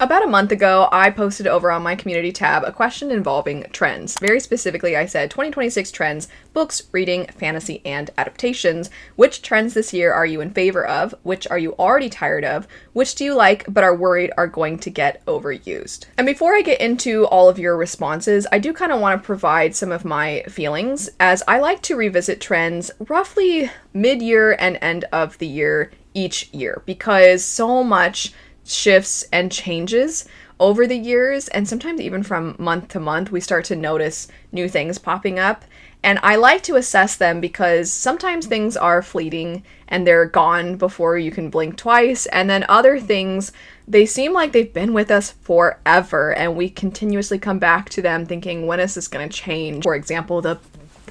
About a month ago, I posted over on my community tab a question involving trends. Very specifically, I said 2026 trends, books, reading, fantasy, and adaptations. Which trends this year are you in favor of? Which are you already tired of? Which do you like but are worried are going to get overused? And before I get into all of your responses, I do kind of want to provide some of my feelings, as I like to revisit trends roughly mid-year and end of the year each year, because so much shifts and changes over the years, and sometimes even from month to month we start to notice new things popping up, and I like to assess them because sometimes things are fleeting and they're gone before you can blink twice, and then other things, they seem like they've been with us forever and we continuously come back to them thinking, when is this going to change? For example, the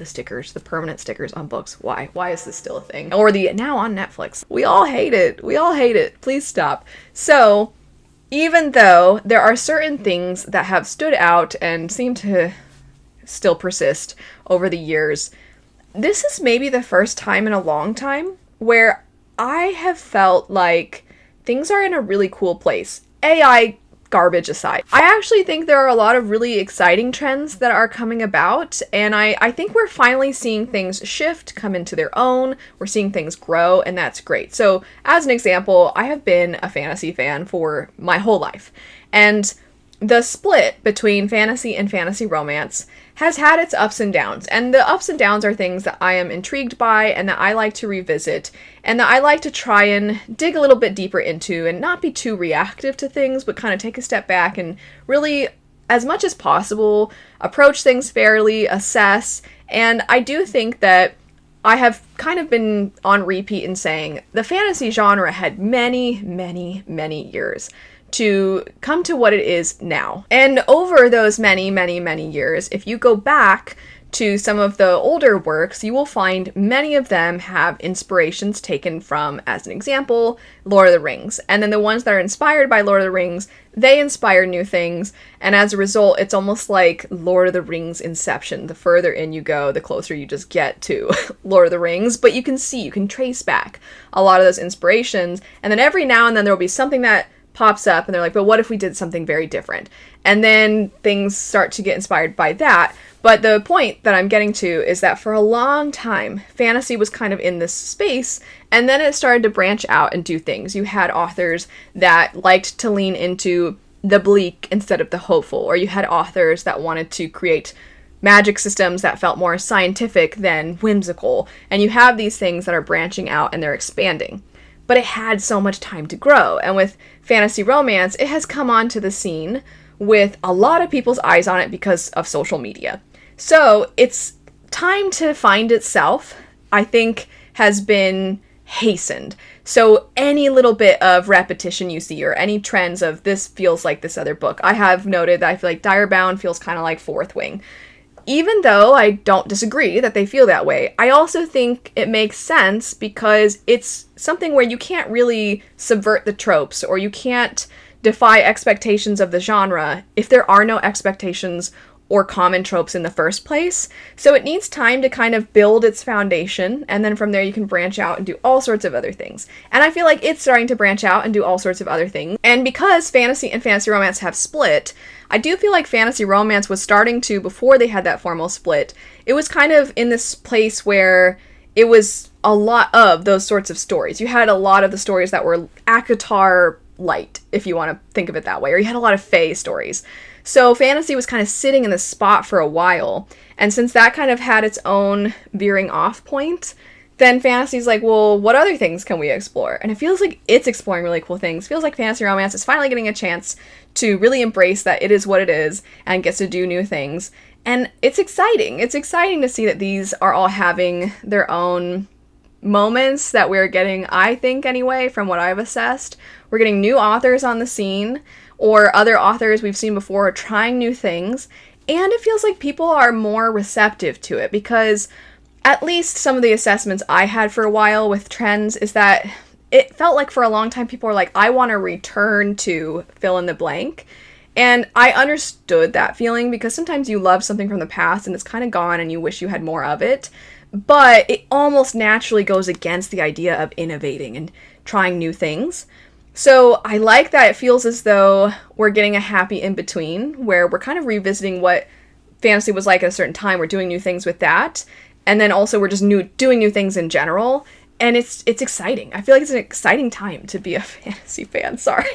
stickers, the permanent stickers on books. Why is this still a thing? Or the now on Netflix. We all hate it. Please stop. So, even though there are certain things that have stood out and seem to still persist over the years, this is maybe the first time in a long time where I have felt like things are in a really cool place. AI garbage aside, I actually think there are a lot of really exciting trends that are coming about, and I think we're finally seeing things shift, come into their own. We're seeing things grow, and that's great. So, as an example, I have been a fantasy fan for my whole life, and the split between fantasy and fantasy romance has had its ups and downs, and the ups and downs are things that I am intrigued by and that I like to revisit and that I like to try and dig a little bit deeper into and not be too reactive to things, but kind of take a step back and really, as much as possible, approach things fairly, assess. And I do think that I have kind of been on repeat in saying the fantasy genre had many, many, many years to come to what it is now. And over those many, many, many years, if you go back to some of the older works, you will find many of them have inspirations taken from, as an example, Lord of the Rings. And then the ones that are inspired by Lord of the Rings, they inspire new things. And as a result, it's almost like Lord of the Rings Inception. The further in you go, the closer you just get to Lord of the Rings. But you can trace back a lot of those inspirations. And then every now and then there will be something that pops up and they're like, but what if we did something very different? And then things start to get inspired by that. But the point that I'm getting to is that for a long time, fantasy was kind of in this space, and then it started to branch out and do things. You had authors that liked to lean into the bleak instead of the hopeful, or you had authors that wanted to create magic systems that felt more scientific than whimsical. And you have these things that are branching out and they're expanding. But it had so much time to grow. And with fantasy romance, it has come onto the scene with a lot of people's eyes on it because of social media. So its time to find itself, I think, has been hastened. So any little bit of repetition you see, or any trends of this feels like this other book. I have noted that I feel like Direbound feels kind of like Fourth Wing. Even though I don't disagree that they feel that way, I also think it makes sense because it's something where you can't really subvert the tropes, or you can't defy expectations of the genre if there are no expectations or common tropes in the first place. So it needs time to kind of build its foundation, and then from there you can branch out and do all sorts of other things. And I feel like it's starting to branch out and do all sorts of other things. And because fantasy and fantasy romance have split, I do feel like fantasy romance was starting to, before they had that formal split, it was kind of in this place where it was a lot of those sorts of stories. You had a lot of the stories that were ACOTAR light, if you want to think of it that way, or you had a lot of fae stories. So fantasy was kind of sitting in this spot for a while, and since that kind of had its own veering off point, then fantasy's like, well, what other things can we explore? And it feels like it's exploring really cool things. It feels like fantasy romance is finally getting a chance to really embrace that it is what it is and gets to do new things. And it's exciting. It's exciting to see that these are all having their own moments that we're getting, I think anyway, from what I've assessed. We're getting new authors on the scene, or other authors we've seen before are trying new things, and it feels like people are more receptive to it, because at least some of the assessments I had for a while with trends is that it felt like for a long time people were like, I want to return to fill in the blank. And I understood that feeling, because sometimes you love something from the past and it's kind of gone and you wish you had more of it. But it almost naturally goes against the idea of innovating and trying new things. So I like that it feels as though we're getting a happy in between where we're kind of revisiting what fantasy was like at a certain time. We're doing new things with that. And then also we're just doing new things in general. And it's exciting. I feel like it's an exciting time to be a fantasy fan. Sorry.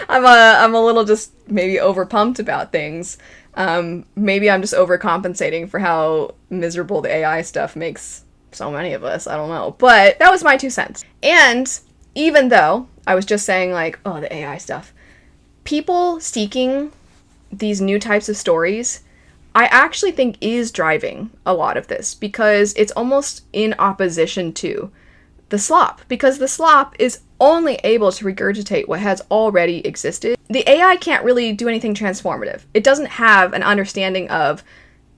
I'm a little just maybe overpumped about things. Maybe I'm just overcompensating for how miserable the AI stuff makes so many of us. I don't know. But that was my 2 cents. And even though I was just saying like, oh, the AI stuff, people seeking these new types of stories, I actually think is driving a lot of this because it's almost in opposition to the slop, because the slop is only able to regurgitate what has already existed. The AI can't really do anything transformative. It doesn't have an understanding of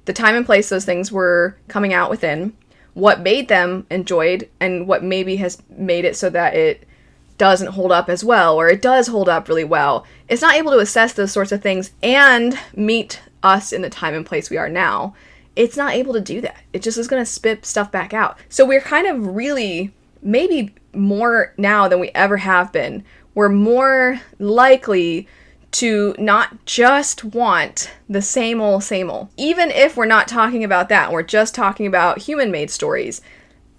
the time and place those things were coming out within, what made them enjoyed, and what maybe has made it so that it doesn't hold up as well, or it does hold up really well. It's not able to assess those sorts of things and meet us in the time and place we are now. It's not able to do that. It just is going to spit stuff back out. So we're kind of really, maybe more now than we ever have been, we're more likely to not just want the same old, same old. Even if we're not talking about that, we're just talking about human-made stories.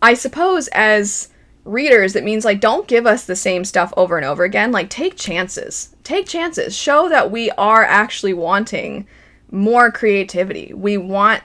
I suppose as readers, it means like, don't give us the same stuff over and over again. Like, take chances. Take chances. Show that we are actually wanting more creativity. We want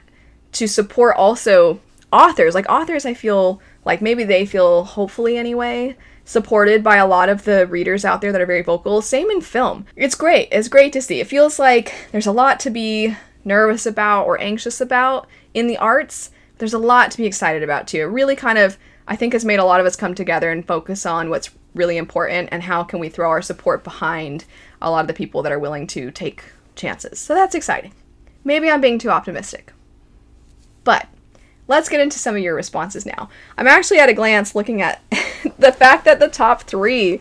to support also authors. Like, authors, I feel like maybe they feel, hopefully anyway, supported by a lot of the readers out there that are very vocal. Same in film. It's great. It's great to see. It feels like there's a lot to be nervous about or anxious about in the arts. There's a lot to be excited about too. It really kind of, I think, has made a lot of us come together and focus on what's really important and how can we throw our support behind a lot of the people that are willing to take chances. So that's exciting. Maybe I'm being too optimistic. But let's get into some of your responses now. I'm actually at a glance looking at the fact that the top 3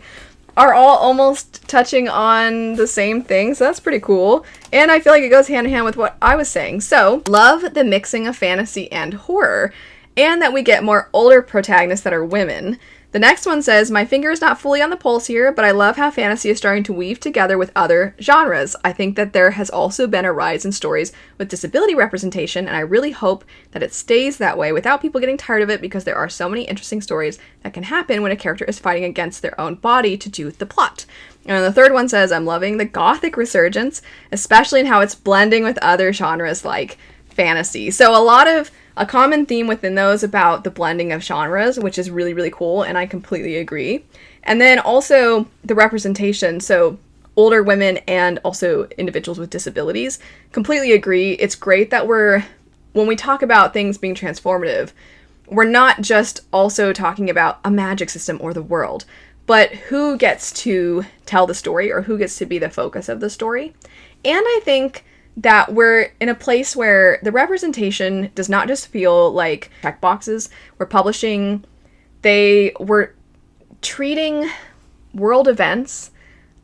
are all almost touching on the same thing, so that's pretty cool. And I feel like it goes hand in hand with what I was saying. So, love the mixing of fantasy and horror, and that we get more older protagonists that are women. The next one says, my finger is not fully on the pulse here, but I love how fantasy is starting to weave together with other genres. I think that there has also been a rise in stories with disability representation, and I really hope that it stays that way without people getting tired of it, because there are so many interesting stories that can happen when a character is fighting against their own body to do the plot. And the third one says, I'm loving the gothic resurgence, especially in how it's blending with other genres like fantasy. So a common theme within those about the blending of genres, which is really, really cool, and I completely agree. And then also the representation, so older women and also individuals with disabilities, completely agree. It's great that when we talk about things being transformative, we're not just also talking about a magic system or the world, but who gets to tell the story or who gets to be the focus of the story. And I think that we're in a place where the representation does not just feel like checkboxes. We're treating world events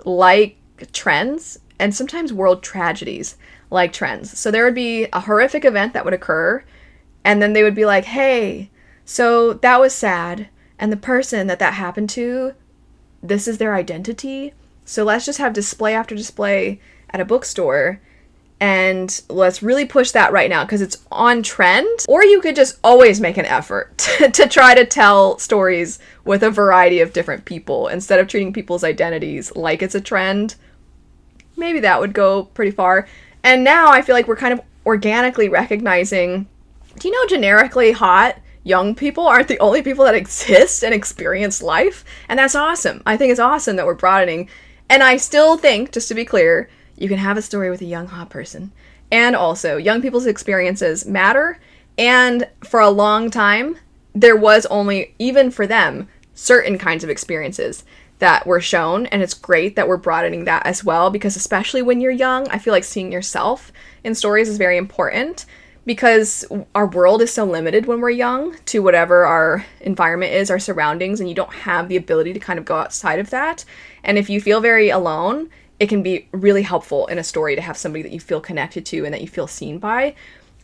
like trends, and sometimes world tragedies like trends. So there would be a horrific event that would occur, and then they would be like, hey, so that was sad, and the person that happened to, this is their identity, so let's just have display after display at a bookstore, and let's really push that right now because it's on trend. Or you could just always make an effort to try to tell stories with a variety of different people instead of treating people's identities like it's a trend. Maybe that would go pretty far. And now I feel like we're kind of organically recognizing, do you know generically hot young people aren't the only people that exist and experience life? And that's awesome. I think it's awesome that we're broadening. And I still think, just to be clear, you can have a story with a young hot person. And also, young people's experiences matter. And for a long time, there was only, even for them, certain kinds of experiences that were shown. And it's great that we're broadening that as well, because especially when you're young, I feel like seeing yourself in stories is very important, because our world is so limited when we're young to whatever our environment is, our surroundings, and you don't have the ability to kind of go outside of that. And if you feel very alone, it can be really helpful in a story to have somebody that you feel connected to and that you feel seen by.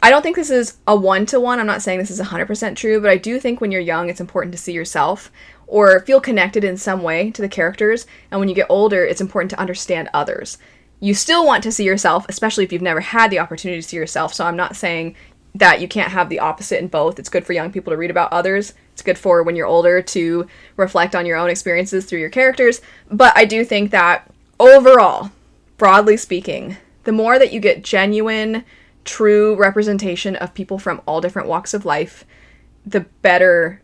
I don't think this is a one-to-one. I'm not saying this is 100% true, but I do think when you're young, it's important to see yourself or feel connected in some way to the characters. And when you get older, it's important to understand others. You still want to see yourself, especially if you've never had the opportunity to see yourself. So I'm not saying that you can't have the opposite in both. It's good for young people to read about others. It's good for when you're older to reflect on your own experiences through your characters. But I do think that overall, broadly speaking, the more that you get genuine, true representation of people from all different walks of life, the better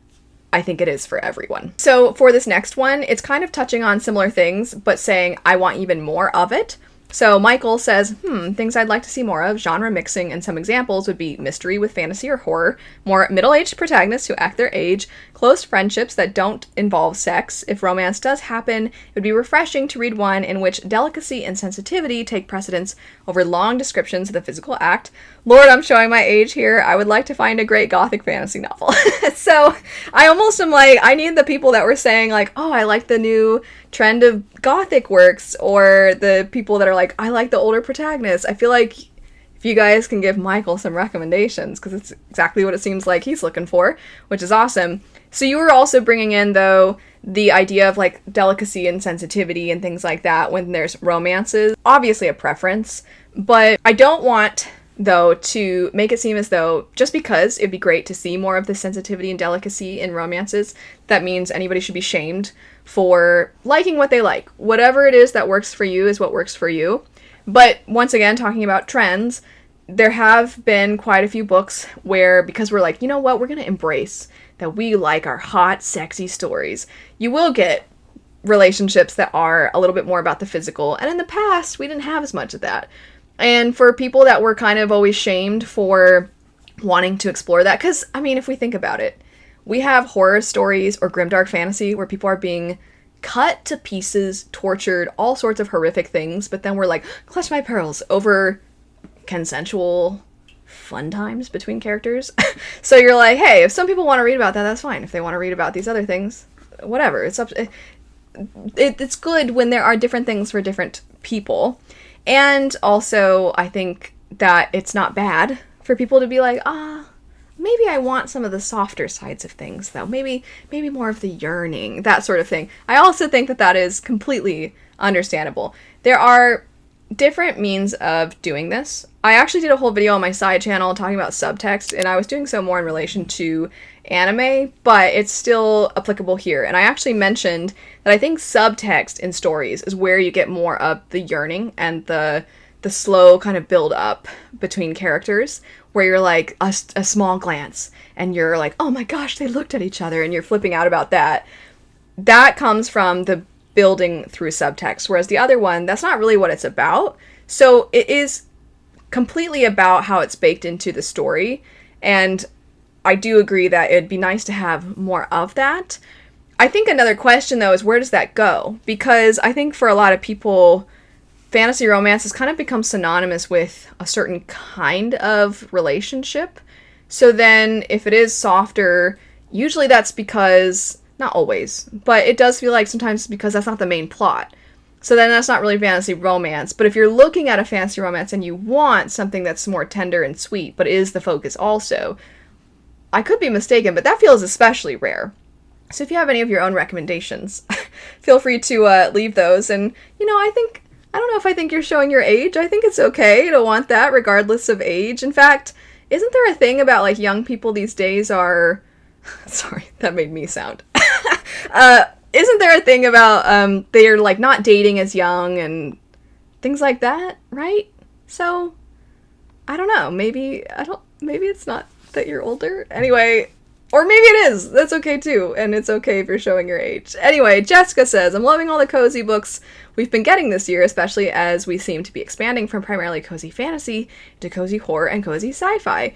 I think it is for everyone. So for this next one, it's kind of touching on similar things, but saying I want even more of it. So Michael says, things I'd like to see more of, genre mixing, and some examples would be mystery with fantasy or horror, more middle-aged protagonists who act their age, close friendships that don't involve sex. If romance does happen, it would be refreshing to read one in which delicacy and sensitivity take precedence over long descriptions of the physical act. Lord, I'm showing my age here. I would like to find a great gothic fantasy novel. So I almost am like, I need the people that were saying like, oh, I like the new trend of gothic works, or the people that are like, I like the older protagonists. I feel like if you guys can give Michael some recommendations, because it's exactly what it seems like he's looking for, which is awesome. So you were also bringing in, though, the idea of like delicacy and sensitivity and things like that when there's romances. Obviously a preference, but I don't want, though, to make it seem as though just because it'd be great to see more of the sensitivity and delicacy in romances, that means anybody should be shamed for liking what they like. Whatever it is that works for you is what works for you. But once again, talking about trends, there have been quite a few books where, because we're like, you know what, we're going to embrace that we like our hot, sexy stories, you will get relationships that are a little bit more about the physical. And in the past, we didn't have as much of that. And for people that were kind of always shamed for wanting to explore that, because, I mean, if we think about it, we have horror stories or grimdark fantasy where people are being cut to pieces, tortured, all sorts of horrific things, but then we're like, clutch my pearls over consensual fun times between characters. So you're like, hey, if some people want to read about that, that's fine. If they want to read about these other things, whatever. It's up. It's good when there are different things for different people. And also, I think that it's not bad for people to be like, maybe I want some of the softer sides of things, though. Maybe more of the yearning, that sort of thing. I also think that that is completely understandable. There are different means of doing this. I actually did a whole video on my side channel talking about subtext, and I was doing so more in relation to anime, but it's still applicable here. And I actually mentioned that I think subtext in stories is where you get more of the yearning and the slow kind of build up between characters, where you're like a small glance and you're like, oh my gosh, they looked at each other, and you're flipping out about that. That comes from the building through subtext, whereas the other one, that's not really what it's about. So it is completely about how it's baked into the story, and I do agree that it'd be nice to have more of that. I think another question, though, is where does that go? Because I think for a lot of people, fantasy romance has kind of become synonymous with a certain kind of relationship. So then if it is softer, usually that's because, not always, but it does feel like sometimes because that's not the main plot. So then that's not really fantasy romance. But if you're looking at a fantasy romance and you want something that's more tender and sweet, but is the focus also, I could be mistaken, but that feels especially rare. So if you have any of your own recommendations, feel free to leave those. And, I don't know if I think you're showing your age. I think it's okay to want that regardless of age. In fact, isn't there a thing about like young people these days are... Sorry, that made me sound. Isn't there a thing about they're like not dating as young and things like that, right? So, I don't know. Maybe it's not that you're older. Anyway, or maybe it is. That's okay too. And it's okay if you're showing your age. Anyway, Jessica says, I'm loving all the cozy books we've been getting this year, especially as we seem to be expanding from primarily cozy fantasy to cozy horror and cozy sci-fi.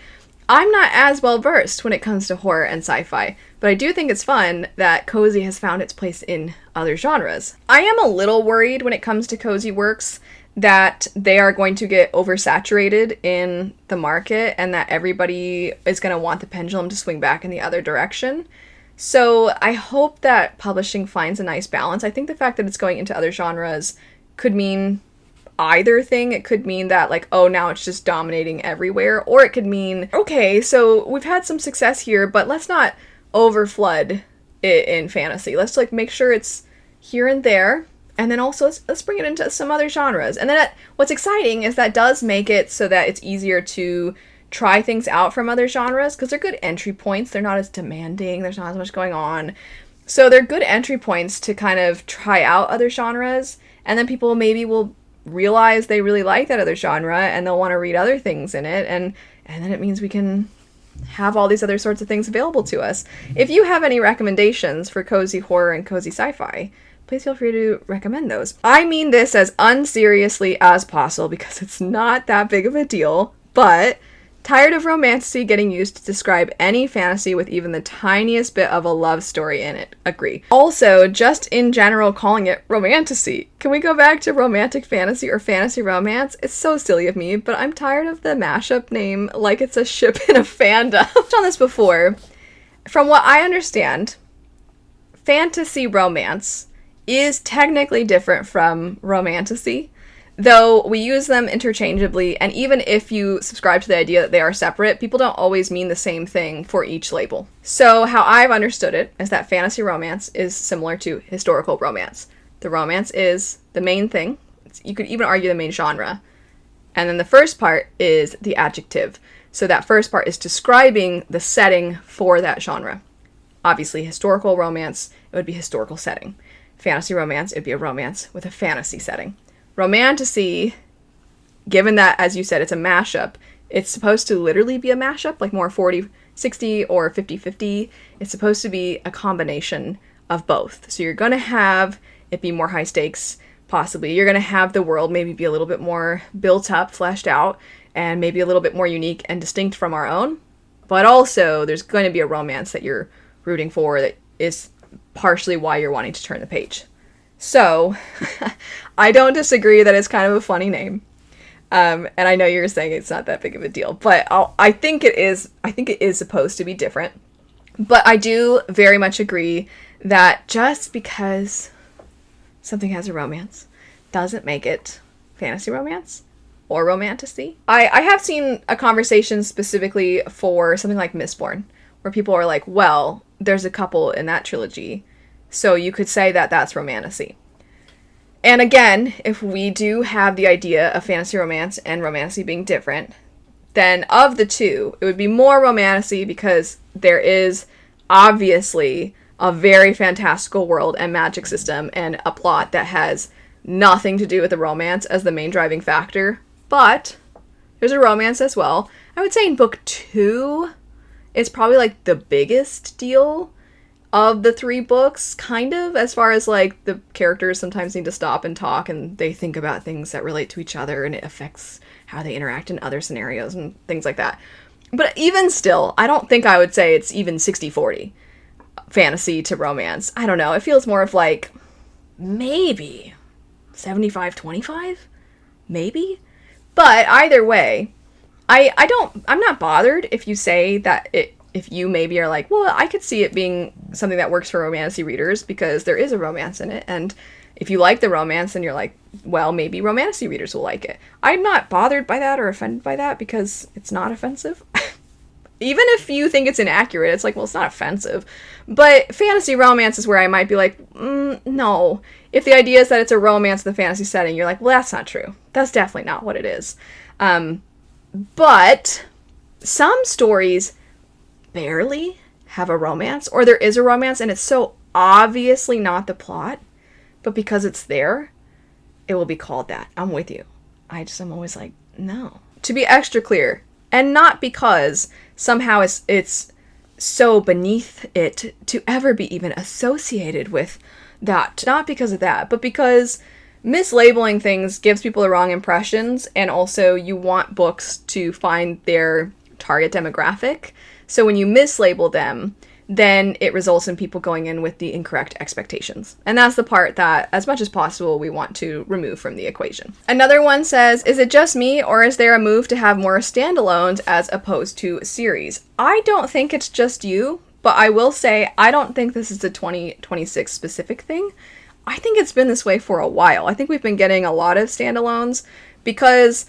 I'm not as well versed when it comes to horror and sci-fi, but I do think it's fun that cozy has found its place in other genres. I am a little worried when it comes to cozy works that they are going to get oversaturated in the market and that everybody is going to want the pendulum to swing back in the other direction. So I hope that publishing finds a nice balance. I think the fact that it's going into other genres could mean either thing. It could mean that like, oh, now it's just dominating everywhere, or it could mean, okay, so we've had some success here, but let's not overflood it in fantasy. Let's like make sure it's here and there. And then also let's bring it into some other genres. And then what's exciting is that does make it so that it's easier to try things out from other genres because they're good entry points. They're not as demanding. There's not as much going on. So they're good entry points to kind of try out other genres. And then people maybe will realize they really like that other genre and they'll want to read other things in it. And then it means we can have all these other sorts of things available to us. If you have any recommendations for cozy horror and cozy sci-fi, please feel free to recommend those. I mean this as unseriously as possible because it's not that big of a deal, but tired of romantasy getting used to describe any fantasy with even the tiniest bit of a love story in it. Agree. Also, just in general calling it romantasy. Can we go back to romantic fantasy or fantasy romance? It's so silly of me, but I'm tired of the mashup name like it's a ship in a fandom. I've touched on this before. From what I understand, fantasy romance is technically different from romantasy, though we use them interchangeably, and even if you subscribe to the idea that they are separate, people don't always mean the same thing for each label. So how I've understood it is that fantasy romance is similar to historical romance. The romance is the main thing. You could even argue the main genre. And then the first part is the adjective. So that first part is describing the setting for that genre. Obviously, historical romance, it would be historical setting. Fantasy romance, it'd be a romance with a fantasy setting. Romantasy, given that, as you said, it's a mashup, it's supposed to literally be a mashup, like more 40-60 or 50-50. It's supposed to be a combination of both. So you're going to have it be more high stakes, possibly. You're going to have the world maybe be a little bit more built up, fleshed out, and maybe a little bit more unique and distinct from our own. But also, there's going to be a romance that you're rooting for that is partially why you're wanting to turn the page. So, I don't disagree that it's kind of a funny name. And I know you're saying it's not that big of a deal, but I think it is supposed to be different. But I do very much agree that just because something has a romance doesn't make it fantasy romance or romantasy. I have seen a conversation specifically for something like Mistborn, where people are like, well, there's a couple in that trilogy, so you could say that that's romantasy. And again, if we do have the idea of fantasy romance and romantasy being different, then of the two, it would be more romantasy because there is obviously a very fantastical world and magic system and a plot that has nothing to do with the romance as the main driving factor. But there's a romance as well. I would say in book 2, it's probably like the biggest deal of the 3 books, kind of, as far as like the characters sometimes need to stop and talk and they think about things that relate to each other and it affects how they interact in other scenarios and things like that. But even still, I don't think I would say it's even 60-40 fantasy to romance. I don't know. It feels more of like maybe 75-25, maybe. But either way, I'm not bothered if you say that if you maybe are like, well, I could see it being something that works for romantasy readers because there is a romance in it. And if you like the romance, then you're like, well, maybe romantasy readers will like it. I'm not bothered by that or offended by that because it's not offensive. Even if you think it's inaccurate, it's like, well, it's not offensive. But fantasy romance is where I might be like, no. If the idea is that it's a romance with a fantasy setting, you're like, well, that's not true. That's definitely not what it is. But some stories barely have a romance, or there is a romance and it's so obviously not the plot, but because it's there, it will be called that. I'm with you. I'm always like, no. To be extra clear, and not because somehow it's so beneath it to ever be even associated with that. Not because of that, but because mislabeling things gives people the wrong impressions, and also you want books to find their target demographic. So when you mislabel them, then it results in people going in with the incorrect expectations. And that's the part that, as much as possible, we want to remove from the equation. Another one says, is it just me, or is there a move to have more standalones as opposed to series? I don't think it's just you, but I will say I don't think this is a 2026 specific thing. I think it's been this way for a while. I think we've been getting a lot of standalones because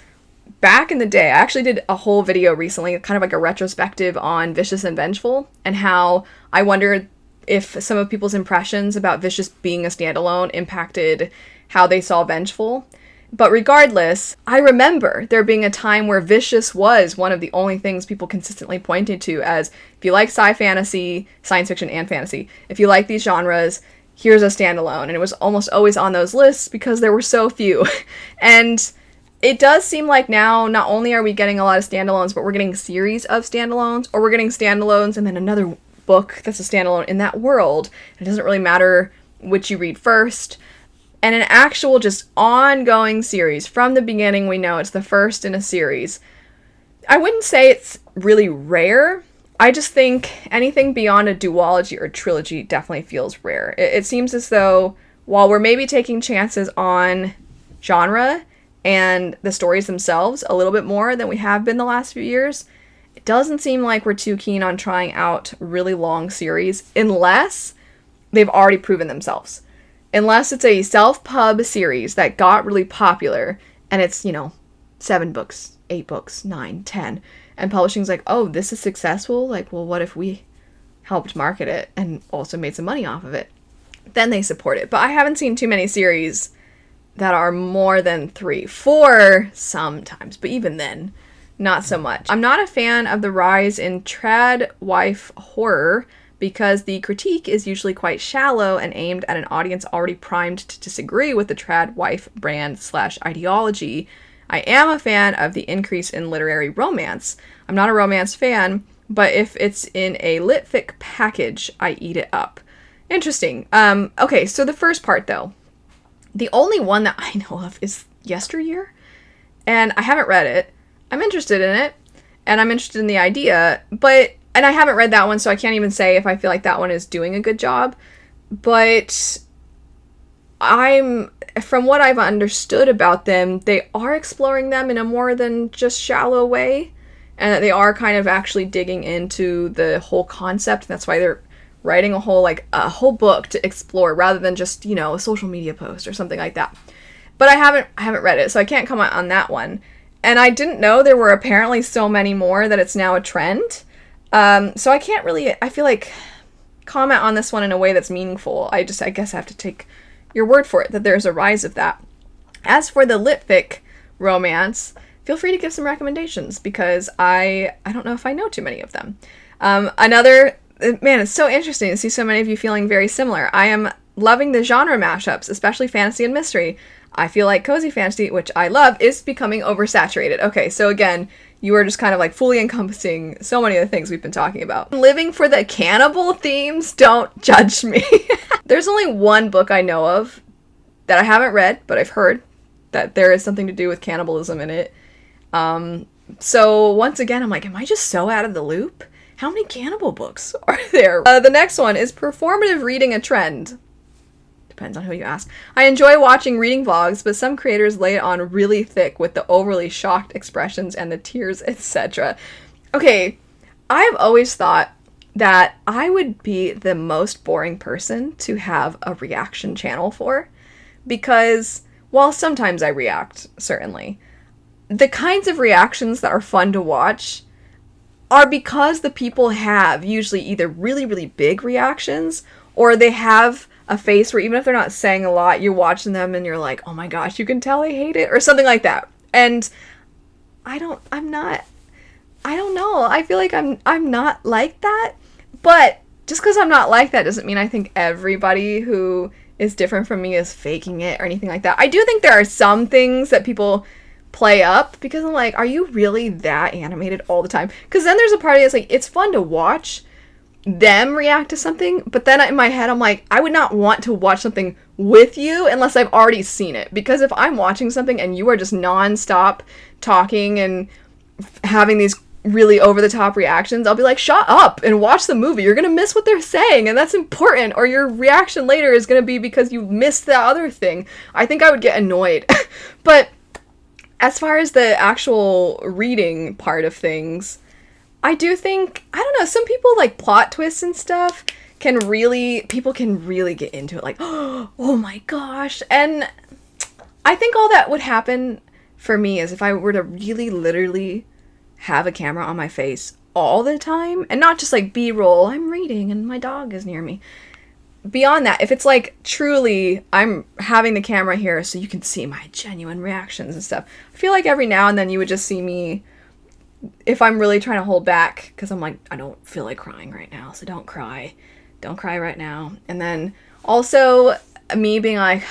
back in the day, I actually did a whole video recently, kind of like a retrospective on Vicious and Vengeful, and how I wondered if some of people's impressions about Vicious being a standalone impacted how they saw Vengeful. But regardless, I remember there being a time where Vicious was one of the only things people consistently pointed to as, if you like fantasy, science fiction and fantasy, if you like these genres, here's a standalone. And it was almost always on those lists because there were so few. And it does seem like now, not only are we getting a lot of standalones, but we're getting series of standalones, or we're getting standalones and then another book that's a standalone in that world. It doesn't really matter which you read first. And an actual just ongoing series. From the beginning, we know it's the first in a series. I wouldn't say it's really rare. I just think anything beyond a duology or trilogy definitely feels rare. It seems as though while we're maybe taking chances on genre and the stories themselves a little bit more than we have been the last few years, it doesn't seem like we're too keen on trying out really long series unless they've already proven themselves. Unless it's a self-pub series that got really popular and it's, 7 books, 8 books, 9, 10, and publishing's like, oh, this is successful? Like, well, what if we helped market it and also made some money off of it? Then they support it. But I haven't seen too many series that are more than 3, 4 sometimes, but even then, not so much. I'm not a fan of the rise in trad wife horror, because the critique is usually quite shallow and aimed at an audience already primed to disagree with the trad wife brand / ideology. I am a fan of the increase in literary romance. I'm not a romance fan, but if it's in a litfic package, I eat it up. Interesting. Okay, so the first part, though. The only one that I know of is Yesteryear, and I haven't read it. I'm interested in it, and I'm interested in the idea, and I haven't read that one, so I can't even say if I feel like that one is doing a good job. But from what I've understood about them, they are exploring them in a more than just shallow way. And that they are kind of actually digging into the whole concept. That's why they're writing a whole book to explore rather than just, a social media post or something like that. But I haven't read it, so I can't comment on that one. And I didn't know there were apparently so many more that it's now a trend. So I can't really, I feel like, comment on this one in a way that's meaningful. I guess I have to take your word for it that there's a rise of that. As for the litfic romance, feel free to give some recommendations because I don't know if I know too many of them. It's so interesting to see so many of you feeling very similar. I am loving the genre mashups, especially fantasy and mystery. I feel like cozy fantasy, which I love, is becoming oversaturated. Okay, so again, you are just kind of like fully encompassing so many of the things we've been talking about. Living for the cannibal themes, don't judge me. There's only one book I know of that I haven't read, but I've heard that there is something to do with cannibalism in it. So once again, I'm like, am I just so out of the loop? How many cannibal books are there? The next one is performative reading a trend. Depends on who you ask. I enjoy watching reading vlogs, but some creators lay it on really thick with the overly shocked expressions and the tears, etc. Okay, I've always thought that I would be the most boring person to have a reaction channel for, because while sometimes I react, certainly, the kinds of reactions that are fun to watch are because the people have usually either really, really big reactions or they have a face where even if they're not saying a lot, you're watching them and you're like, oh my gosh, you can tell I hate it, or something like that. And I don't know. I feel like I'm not like that. But just because I'm not like that doesn't mean I think everybody who is different from me is faking it or anything like that. I do think there are some things that people play up because I'm like, are you really that animated all the time? Because then there's a party that's like, it's fun to watch them react to something, but then in my head I'm like, I would not want to watch something with you unless I've already seen it. Because if I'm watching something and you are just non-stop talking and having these really over-the-top reactions, I'll be like, shut up and watch the movie. You're gonna miss what they're saying, and that's important. Or your reaction later is gonna be because you missed the other thing. I think I would get annoyed. But as far as the actual reading part of things, I do think, I don't know, some people like plot twists and stuff people can really get into it, like, oh my gosh. And I think all that would happen for me is if I were to really literally have a camera on my face all the time, and not just like B-roll, I'm reading and my dog is near me. Beyond that, if it's like truly I'm having the camera here so you can see my genuine reactions and stuff, I feel like every now and then you would just see me, if I'm really trying to hold back, because I'm like, I don't feel like crying right now, so don't cry right now. And then also me being like,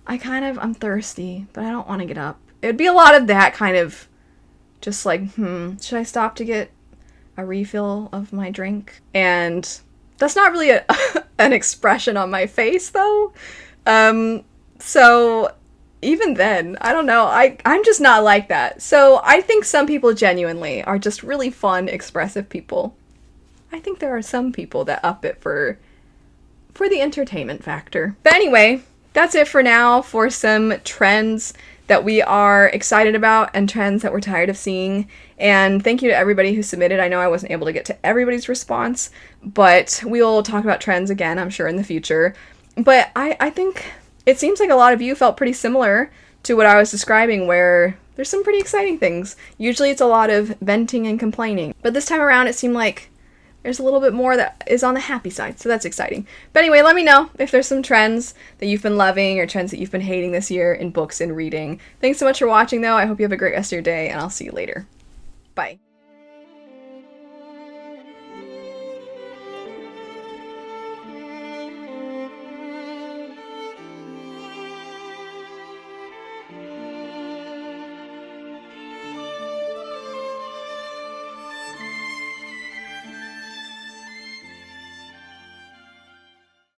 I'm thirsty, but I don't want to get up. It'd be a lot of that kind of just like, should I stop to get a refill of my drink? And that's not really an expression on my face, though. So even then, I don't know. I'm just not like that. So I think some people genuinely are just really fun, expressive people. I think there are some people that up it for the entertainment factor. But anyway, that's it for now for some trends that we are excited about and trends that we're tired of seeing. And thank you to everybody who submitted. I know I wasn't able to get to everybody's response, but we'll talk about trends again, I'm sure, in the future. But I think it seems like a lot of you felt pretty similar to what I was describing, where there's some pretty exciting things. Usually it's a lot of venting and complaining, but this time around it seemed like there's a little bit more that is on the happy side, so that's exciting. But anyway, let me know if there's some trends that you've been loving or trends that you've been hating this year in books and reading. Thanks so much for watching, though. I hope you have a great rest of your day, and I'll see you later. Bye.